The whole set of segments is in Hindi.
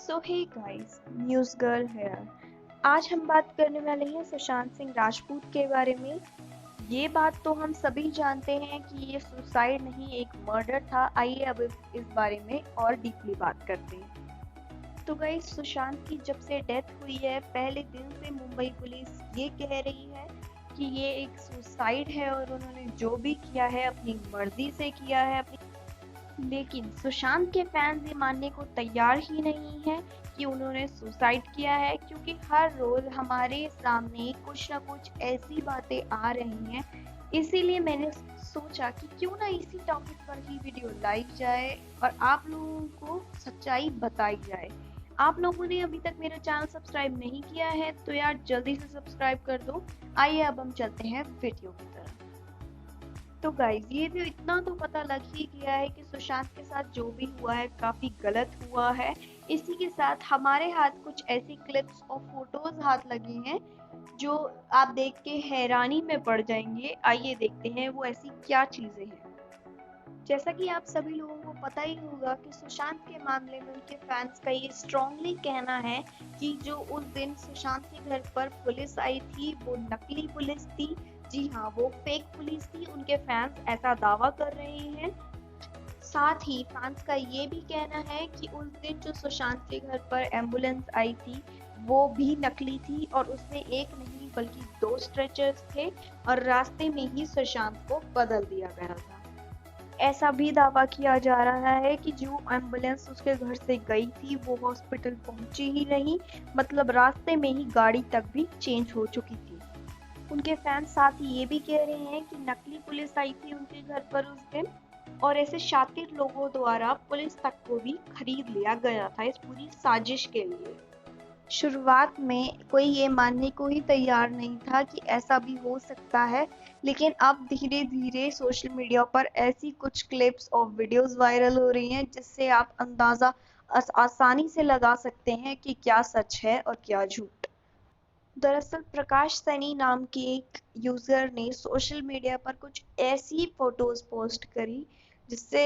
So hey guys, news girl here. आज हम बात करने वाले हैं सुशांत सिंह राजपूत के बारे में। ये बात तो हम सभी जानते हैं कि ये सुसाइड नहीं एक मर्डर था। आइए अब इस बारे में और डीपली बात करते हैं। तो गाइस, सुशांत की जब से डेथ हुई है पहले दिन से मुंबई पुलिस ये कह रही है कि ये एक सुसाइड है और उन्होंने जो भी किया है अपनी मर्जी से किया है। लेकिन सुशांत के फैंस ये मानने को तैयार ही नहीं है कि उन्होंने सुसाइड किया है, क्योंकि हर रोज हमारे सामने कुछ ना कुछ ऐसी बातें आ रही हैं। इसीलिए मैंने सोचा कि क्यों ना इसी टॉपिक पर ही वीडियो लाई जाए और आप लोगों को सच्चाई बताई जाए। आप लोगों ने अभी तक मेरा चैनल सब्सक्राइब नहीं किया है तो यार जल्दी से सब्सक्राइब कर दो। आइए अब हम चलते हैं वीडियो की तरफ। तो गाइज, ये भी इतना तो पता लग ही गया है कि सुशांत के साथ जो भी हुआ है काफी गलत हुआ है। इसी के साथ हमारे हाथ कुछ ऐसी क्लिप्स और फोटोज हाथ लगे हैं जो आप देख के हैरानी में पड़ जाएंगे। आइए देखते हैं वो ऐसी क्या चीजें हैं। जैसा कि आप सभी लोगों को पता ही होगा कि सुशांत के मामले में उनके फैंस का ये स्ट्रांगली कहना है कि जो उस दिन सुशांत के घर पर पुलिस आई थी वो नकली पुलिस थी। जी हाँ, वो फेक पुलिस थी। उनके फैंस ऐसा दावा कर रहे हैं। साथ ही फैंस का ये भी कहना है कि उस दिन जो सुशांत के घर पर एम्बुलेंस आई थी वो भी नकली थी और उसमें एक नहीं बल्कि 2 स्ट्रेचर्स थे और रास्ते में ही सुशांत को बदल दिया गया था। ऐसा भी दावा किया जा रहा है कि जो एम्बुलेंस उसके घर से गई थी वो हॉस्पिटल पहुंची ही नहीं, मतलब रास्ते में ही गाड़ी तक भी चेंज हो चुकी थी। उनके फैंस साथ ही ये भी कह रहे हैं कि नकली पुलिस आई थी उनके घर पर उस दिन और ऐसे शातिर लोगों द्वारा पुलिस तक को भी खरीद लिया गया था इस पूरी साजिश के लिए। शुरुआत में कोई ये मानने को ही तैयार नहीं था कि ऐसा भी हो सकता है, लेकिन अब धीरे धीरे सोशल मीडिया पर ऐसी कुछ क्लिप्स और वीडियोस वायरल हो रही हैं जिससे आप अंदाज़ा आसानी से लगा सकते हैं कि क्या सच है और क्या झूठ। दरअसल प्रकाश सैनी नाम के एक यूजर ने सोशल मीडिया पर कुछ ऐसी फोटोज पोस्ट करी जिससे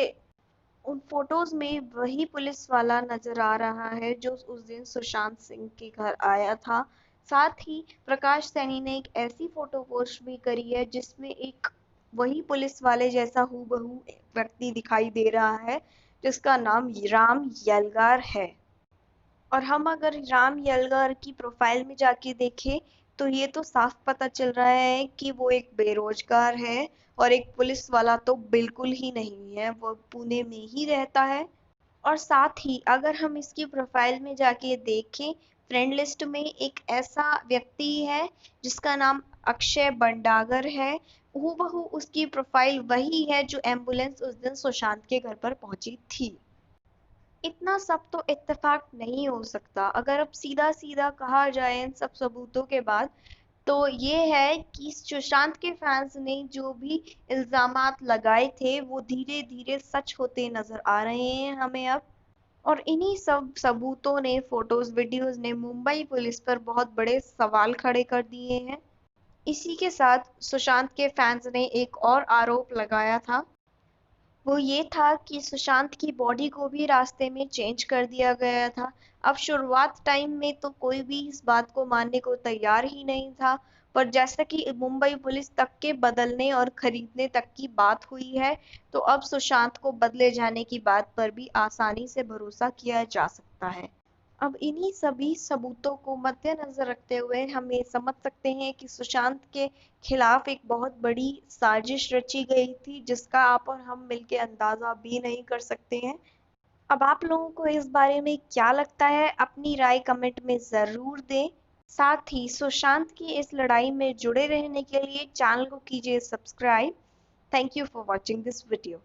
उन फोटोज में वही पुलिस वाला नजर आ रहा है जो उस दिन सुशांत सिंह के घर आया था। साथ ही प्रकाश सैनी ने एक ऐसी फोटो पोस्ट भी करी है जिसमें एक वही पुलिस वाले जैसा हूबहू व्यक्ति दिखाई दे रहा है जिसका नाम राम यलगार है। और हम अगर राम यलगार की प्रोफाइल में जाके देखें तो ये तो साफ पता चल रहा है कि वो एक बेरोजगार है और एक पुलिस वाला तो बिल्कुल ही नहीं है, वो पुणे में ही रहता है। और साथ ही अगर हम इसकी प्रोफाइल में जाके देखें, फ्रेंड लिस्ट में एक ऐसा व्यक्ति है जिसका नाम अक्षय बंडागर है। हूबहू उसकी प्रोफाइल वही है जो एम्बुलेंस उस दिन सुशांत के घर पर पहुंची थी। इतना सब तो इत्तेफाक नहीं हो सकता। अगर अब सीधा सीधा कहा जाए इन सब सबूतों के बाद तो ये है कि सुशांत के फैंस ने जो भी इल्जामात लगाए थे वो धीरे धीरे सच होते नजर आ रहे हैं हमें अब। और इन्हीं सब सबूतों ने, फोटोज वीडियोज ने मुंबई पुलिस पर बहुत बड़े सवाल खड़े कर दिए हैं। इसी के साथ सुशांत के फैंस ने एक और आरोप लगाया था। वो ये था कि सुशांत की बॉडी को भी रास्ते में चेंज कर दिया गया था। अब शुरुआत टाइम में तो कोई भी इस बात को मानने को तैयार ही नहीं था, पर जैसा कि मुंबई पुलिस तक के बदलने और खरीदने तक की बात हुई है तो अब सुशांत को बदले जाने की बात पर भी आसानी से भरोसा किया जा सकता है। अब इन्हीं सभी सबूतों को मद्देनजर रखते हुए हम ये समझ सकते हैं कि सुशांत के खिलाफ एक बहुत बड़ी साजिश रची गई थी जिसका आप और हम मिलके अंदाजा भी नहीं कर सकते हैं। अब आप लोगों को इस बारे में क्या लगता है, अपनी राय कमेंट में जरूर दें। साथ ही सुशांत की इस लड़ाई में जुड़े रहने के लिए चैनल को कीजिए subscribe. Thank you for watching this video.